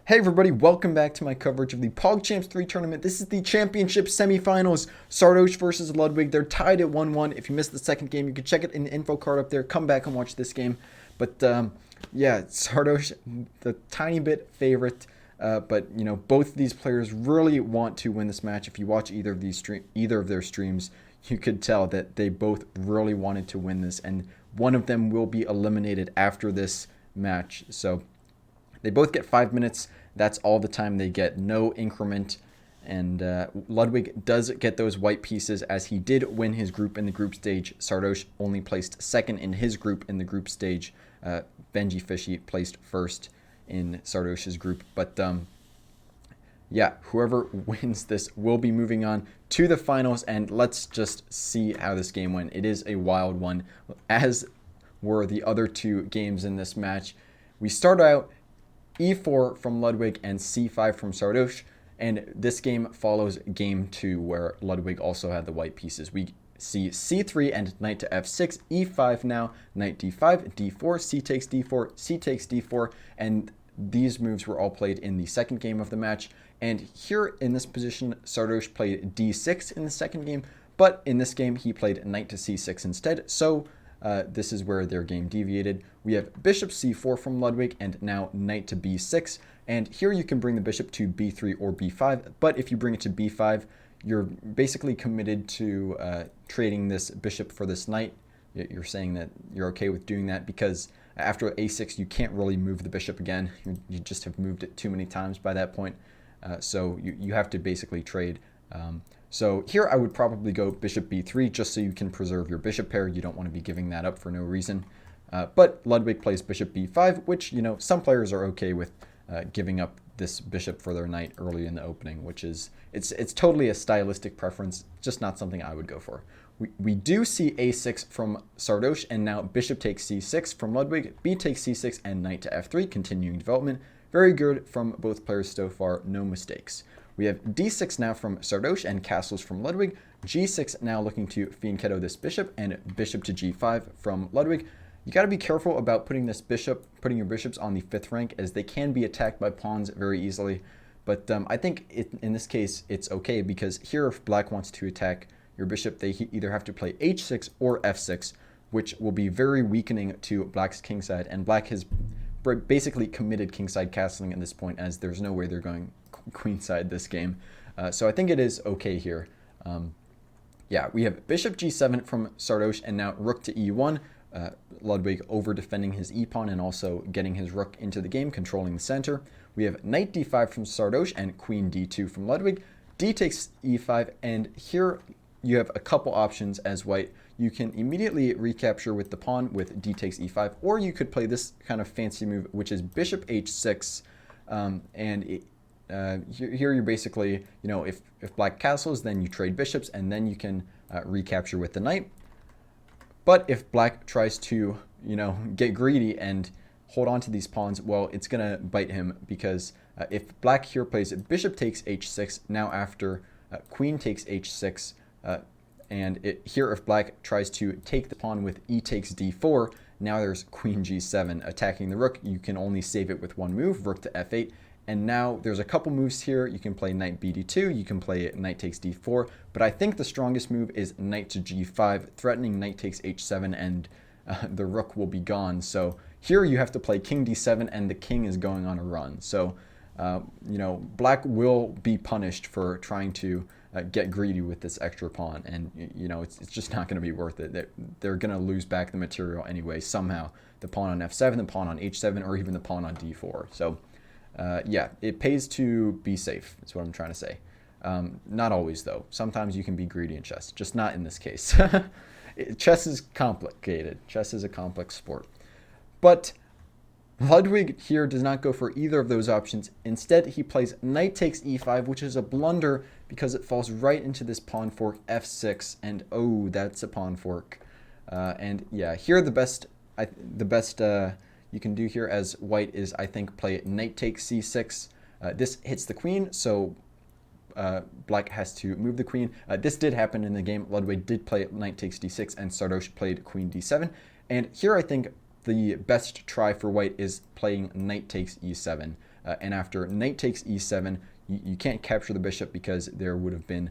Hey everybody, welcome back to my coverage of the PogChamps 3 tournament. This is the championship semifinals. Sardoche versus Ludwig. They're tied at 1-1. If you missed the second game, you can check it in the info card up there. Come back and watch this game. But yeah, Sardoche, the tiny bit favorite. But you know, both of these players really want to win this match. If you watch either of their streams, you could tell that they both really wanted to win this, and one of them will be eliminated after this match. So they both get 5 minutes. That's all the time they get, no increment. And Ludwig does get those white pieces as he did win his group in the group stage. Sardoche only placed second in his group in the group stage. Benji Fishy placed first in Sardoche's group. But yeah, whoever wins this will be moving on to the finals. And let's just see how this game went. It is a wild one, as were the other two games in this match. We start out e4 from Ludwig and c5 from Sardoche, and this game follows game 2 where Ludwig also had the white pieces. We see c3 and knight to f6, e5 now, knight d5, d4, c takes d4, c takes d4, and these moves were all played in the second game of the match. And here in this position, Sardoche played d6 in the second game, but in this game he played knight to c6 instead, so this is where their game deviated. We have bishop c4 from Ludwig and now knight to b6. And here you can bring the bishop to b3 or b5. But if you bring it to b5, you're basically committed to trading this bishop for this knight. You're saying that you're okay with doing that because after a6, you can't really move the bishop again. You just have moved it too many times by that point. So you have to basically trade. So here I would probably go bishop b3 just so you can preserve your bishop pair. You don't want to be giving that up for no reason. But Ludwig plays bishop b5, which, you know, some players are okay with giving up this bishop for their knight early in the opening, which is, it's totally a stylistic preference, just not something I would go for. We do see a6 from Sardoche, and now bishop takes c6 from Ludwig, b takes c6, and knight to f3, continuing development. Very good from both players so far, no mistakes. We have d6 now from Sardoche and castles from Ludwig. g6 now looking to fianchetto this bishop, and bishop to g5 from Ludwig. You got to be careful about putting your bishops on the 5th rank, as they can be attacked by pawns very easily. But I think in this case it's okay, because here if black wants to attack your bishop, they either have to play h6 or f6, which will be very weakening to black's kingside. And black has basically committed kingside castling at this point, as there's no way they're going queenside this game. So I think it is okay here. Yeah, we have bishop g7 from Sardoche, and now rook to e1. Ludwig over defending his e-pawn and also getting his rook into the game, controlling the center. We have knight d5 from Sardoche and queen d2 from Ludwig. D takes e5, and here you have a couple options as white. You can immediately recapture with the pawn with d takes e5, or you could play this kind of fancy move, which is bishop h6, here you're basically, you know, if black castles, then you trade bishops, and then you can recapture with the knight. But if black tries to, you know, get greedy and hold on to these pawns, well, it's going to bite him, because if black here plays bishop takes h6, now after queen takes h6, here if black tries to take the pawn with e takes d4, now there's queen g7 attacking the rook. You can only save it with one move, rook to f8. And now there's a couple moves here. You can play knight bd2, you can play knight takes d4, but I think the strongest move is knight to g5, threatening knight takes h7, and the rook will be gone. So here you have to play king d7, and the king is going on a run. So, you know, black will be punished for trying to get greedy with this extra pawn, and, you know, it's just not going to be worth it. They're going to lose back the material anyway, somehow. The pawn on f7, the pawn on h7, or even the pawn on d4. So, yeah, it pays to be safe, is what I'm trying to say. Not always, though. Sometimes you can be greedy in chess, just not in this case. Chess is complicated. Chess is a complex sport. But Ludwig here does not go for either of those options. Instead, he plays knight takes e5, which is a blunder because it falls right into this pawn fork f6, and oh, that's a pawn fork. And yeah, here the best you can do here as white is, I think, play knight takes c6. This hits the queen, so black has to move the queen. This did happen in the game. Ludwig did play knight takes d6, and Sardoche played queen d7. And here I think the best try for white is playing knight takes e7. And after knight takes e7, you can't capture the bishop because there would have been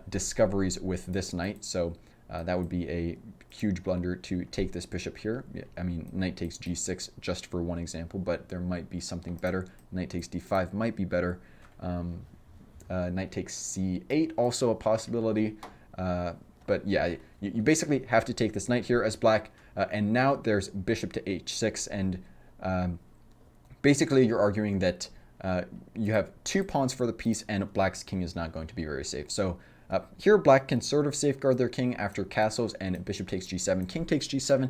discoveries with this knight. So that would be a huge blunder to take this bishop here. I mean, knight takes g6 just for one example, but there might be something better. Knight takes d5 might be better. Knight takes c8 also a possibility. But yeah, you basically have to take this knight here as black. And now there's bishop to h6. And basically you're arguing that you have 2 pawns for the piece and black's king is not going to be very safe. So here black can sort of safeguard their king after castles and bishop takes g7, king takes g7.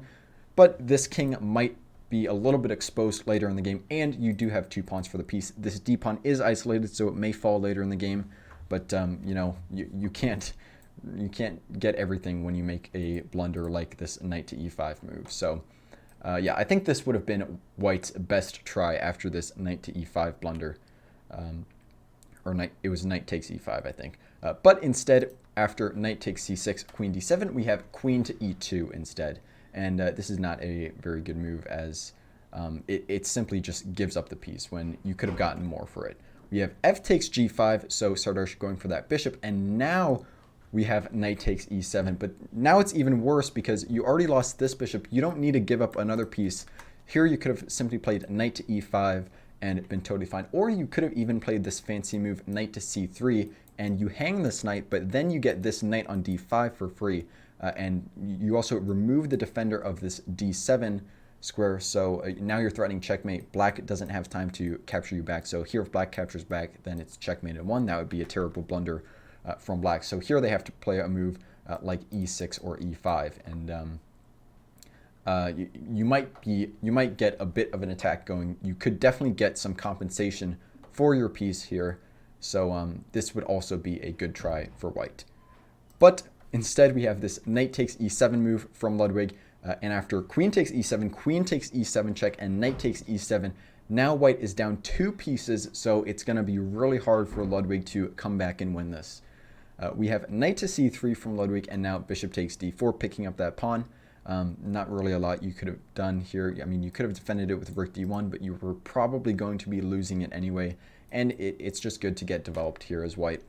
But this king might be a little bit exposed later in the game, and you do have 2 pawns for the piece. This d pawn is isolated, so it may fall later in the game. But you know, you can't get everything when you make a blunder like this knight to e5 move. So yeah, I think this would have been white's best try after this knight to e5 blunder. It was knight takes e5, I think. But instead, after knight takes c6, queen d7, we have queen to e2 instead. And this is not a very good move, as it simply just gives up the piece when you could have gotten more for it. We have f takes g5, so Sardoche going for that bishop, and now we have knight takes e7. But now it's even worse because you already lost this bishop. You don't need to give up another piece. Here you could have simply played knight to e5 and been totally fine. Or you could have even played this fancy move, knight to c3, and you hang this knight, but then you get this knight on d5 for free. And you also remove the defender of this d7 square, so now you're threatening checkmate. Black doesn't have time to capture you back. So here if black captures back, then it's checkmate at 1. That would be a terrible blunder from black. So here they have to play a move like e6 or e5, and you might get a bit of an attack going. You could definitely get some compensation for your piece here. So this would also be a good try for white. But instead we have this knight takes e7 move from Ludwig, and after queen takes e7, queen takes e7 check, and knight takes e7, now white is down 2 pieces, so it's going to be really hard for Ludwig to come back and win this. We have knight to c3 from Ludwig, and now bishop takes d4, picking up that pawn. Not really a lot you could have done here. I mean, you could have defended it with rook d1, but you were probably going to be losing it anyway, and it's just good to get developed here as white.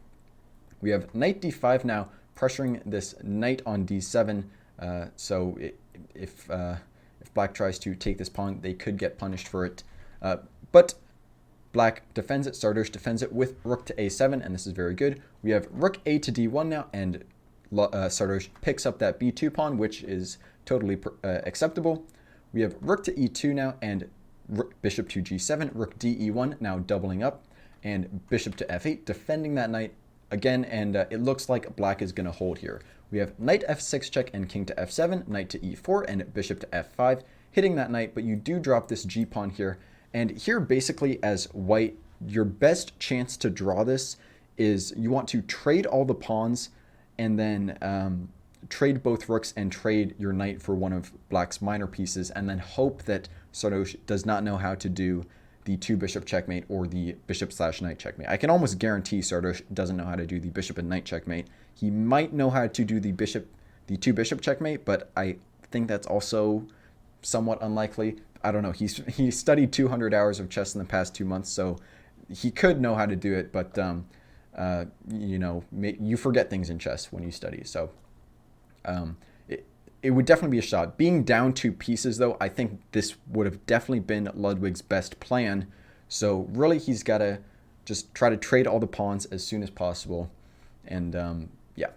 We have knight d5 now, pressuring this knight on d7, so if black tries to take this pawn, they could get punished for it. But black defends it, Sardoche defends it with rook to a7, and this is very good. We have rook a to d1 now, and Sardoche picks up that b2 pawn, which is totally acceptable. We have rook to e2 now, and bishop to g7, rook d e1 now doubling up, and bishop to f8, defending that knight again, and it looks like black is going to hold here. We have knight f6 check and king to f7, knight to e4, and bishop to f5, hitting that knight, but you do drop this g pawn here. And here basically as white, your best chance to draw this is you want to trade all the pawns and then trade both rooks and trade your knight for one of black's minor pieces, and then hope that Sardoche does not know how to do the 2 bishop checkmate or the bishop slash knight checkmate. I can almost guarantee Sardoche doesn't know how to do the bishop and knight checkmate. He might know how to do the 2 bishop checkmate, but I think that's also somewhat unlikely. I don't know. He studied 200 hours of chess in the past 2 months, so he could know how to do it, but you know, you forget things in chess when you study. So it would definitely be a shot. Being down 2 pieces, though, I think this would have definitely been Ludwig's best plan. So really, he's got to just try to trade all the pawns as soon as possible. And yeah,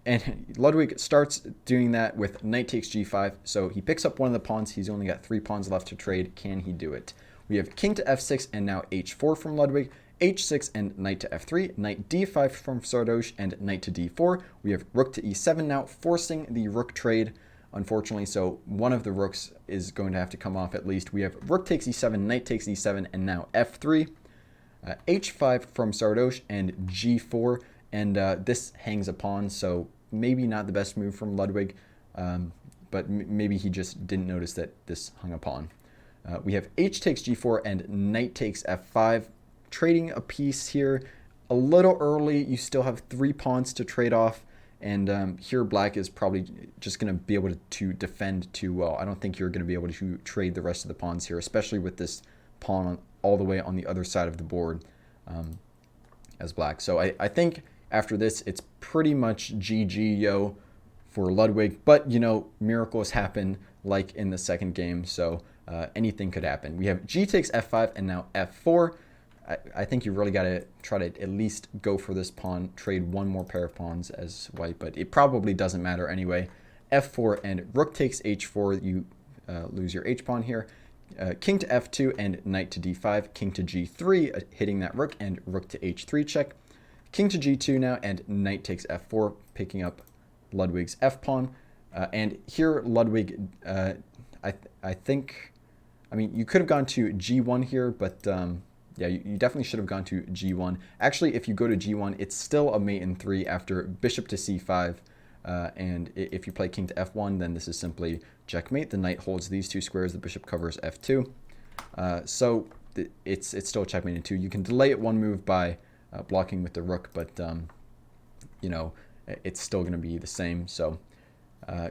and Ludwig starts doing that with knight takes g5. So he picks up one of the pawns. He's only got 3 pawns left to trade. Can he do it? We have king to f6 and now h4 from Ludwig. h6 and knight to f3, knight d5 from Sardoche, and knight to d4. We have rook to e7 now, forcing the rook trade, unfortunately, so one of the rooks is going to have to come off at least. We have rook takes e7, knight takes e7, and now f3. h5 from Sardoche, and g4, and this hangs a pawn, so maybe not the best move from Ludwig, but maybe he just didn't notice that this hung a pawn. We have h takes g4 and knight takes f5. Trading a piece here a little early. You still have 3 pawns to trade off, And here black is probably just going to be able to defend too well. I don't think you're going to be able to trade the rest of the pawns here, especially with this pawn all the way on the other side of the board as black. So I think after this, it's pretty much GG, yo, for Ludwig. But, you know, miracles happen like in the second game, so anything could happen. We have G takes F5 and now F4. I think you really got to try to at least go for this pawn, trade one more pair of pawns as white, but it probably doesn't matter anyway. F4 and rook takes H4, you lose your H pawn here. King to F2 and knight to D5, king to G3, hitting that rook, and rook to H3 check. King to G2 now, and knight takes F4, picking up Ludwig's F pawn. And here Ludwig, I think, I mean, you could have gone to G1 here, but yeah, you definitely should have gone to G1. Actually, if you go to G1, it's still a mate in 3 after bishop to C5. And if you play king to F1, then this is simply checkmate. The knight holds these two squares. The bishop covers F2. So it's still checkmate in 2. You can delay it one move by blocking with the rook, but you know, it's still going to be the same. So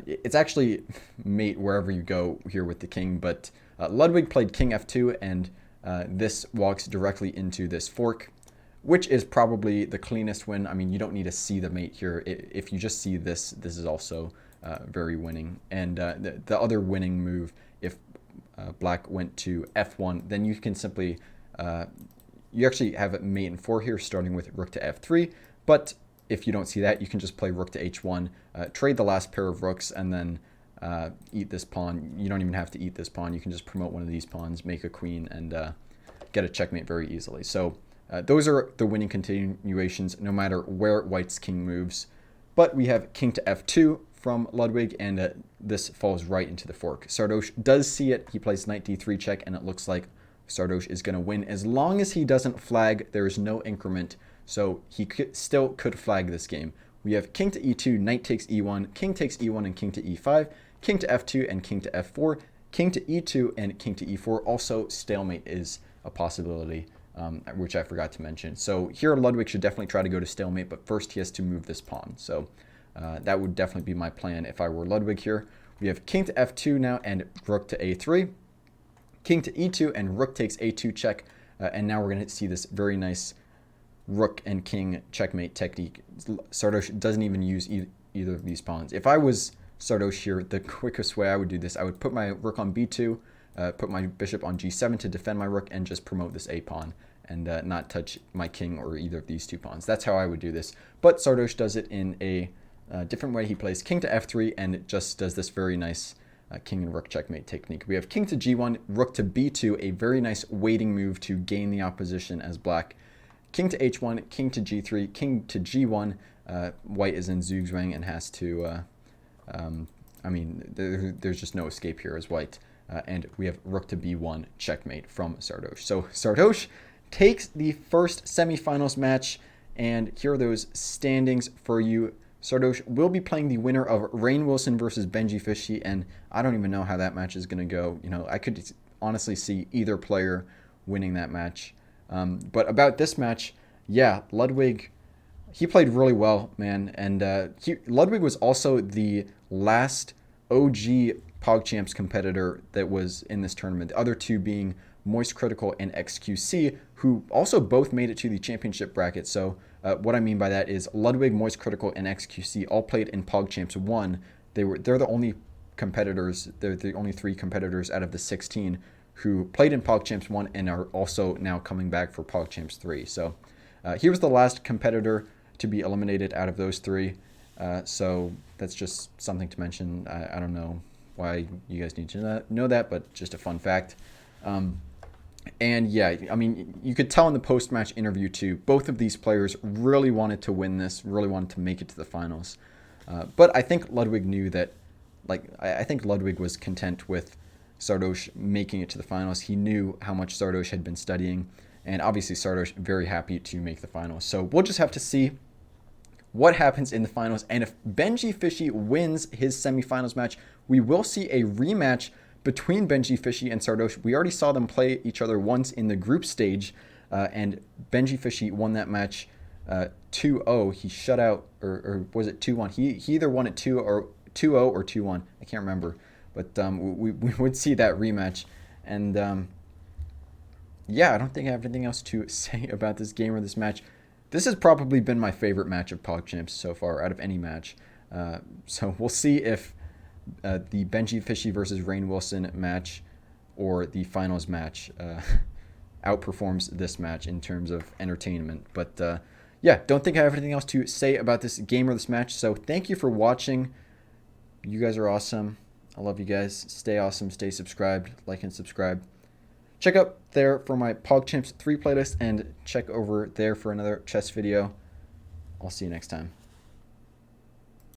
it's actually mate wherever you go here with the king. But Ludwig played king F2, and this walks directly into this fork, which is probably the cleanest win. I mean, you don't need to see the mate here. If you just see this, this is also very winning. And the other winning move, if black went to F1, then you can simply, you actually have a mate in 4 here, starting with rook to F3. But if you don't see that, you can just play rook to H1, trade the last pair of rooks, and then eat this pawn. You don't even have to eat this pawn. You can just promote one of these pawns, make a queen, and get a checkmate very easily. So those are the winning continuations, no matter where white's king moves. But we have king to F2 from Ludwig, and this falls right into the fork. Sardoche does see it. He plays knight D3 check, and it looks like Sardoche is going to win. As long as he doesn't flag, there is no increment, so he still could flag this game. We have king to E2, knight takes E1, king takes E1 and king to E5, king to F2 and king to F4, king to E2 and king to E4. Also, stalemate is a possibility, which I forgot to mention. So here Ludwig should definitely try to go to stalemate, but first he has to move this pawn. So that would definitely be my plan if I were Ludwig here. We have king to F2 now and rook to A3, king to E2 and rook takes A2 check, and now we're going to see this very nice rook and king checkmate technique. Sardoche doesn't even use either of these pawns. If I was Sardoche here, the quickest way I would do this, I would put my rook on B2, put my bishop on G7 to defend my rook, and just promote this A pawn, and not touch my king or either of these two pawns. That's how I would do this. But Sardoche does it in a different way. He plays king to F3, and it just does this very nice king and rook checkmate technique. We have king to G1, rook to B2, a very nice waiting move to gain the opposition as black. King to H1, king to G3, king to G1. White is in zugzwang and has to, I mean, there's just no escape here as white. And we have rook to B1, checkmate from Sardoche. So Sardoche takes the first semifinals match, and here are those standings for you. Sardoche will be playing the winner of Rainn Wilson versus Benji Fishy, and I don't even know how that match is going to go. You know, I could honestly see either player winning that match. But about this match, yeah, Ludwig, he played really well, man. And Ludwig was also the last OG PogChamps competitor that was in this tournament. The other two being Moist Critical and XQC, who also both made it to the championship bracket. So what I mean by that is Ludwig, Moist Critical, and XQC all played in PogChamps 1. They're the only competitors. They're the only 3 competitors out of the 16 who played in PogChamps 1 and are also now coming back for PogChamps 3. So he was the last competitor to be eliminated out of those 3. So that's just something to mention. I don't know why you guys need to know that, but just a fun fact. And yeah, I mean, you could tell in the post-match interview too, both of these players really wanted to win this, really wanted to make it to the finals. But I think Ludwig knew that, like, I think Ludwig was content with Sardoche making it to the finals. He knew how much Sardoche had been studying, and obviously Sardoche very happy to make the finals. So we'll just have to see what happens in the finals, and if Benji Fishy wins his semifinals match, we will see a rematch between Benji Fishy and Sardoche. We already saw them play each other once in the group stage, and Benji Fishy won that match 2-0. He shut out, or was it 2-1? He either won it 2-0 or 2-1. I can't remember. But we would see that rematch. And yeah, I don't think I have anything else to say about this game or this match. This has probably been my favorite match of PogChamps so far out of any match. So we'll see if the Benji Fishy versus Rainn Wilson match or the finals match outperforms this match in terms of entertainment. But yeah, don't think I have anything else to say about this game or this match. So thank you for watching. You guys are awesome. I love you guys. Stay awesome. Stay subscribed. Like and subscribe. Check out there for my PogChamps 3 playlist and check over there for another chess video. I'll see you next time.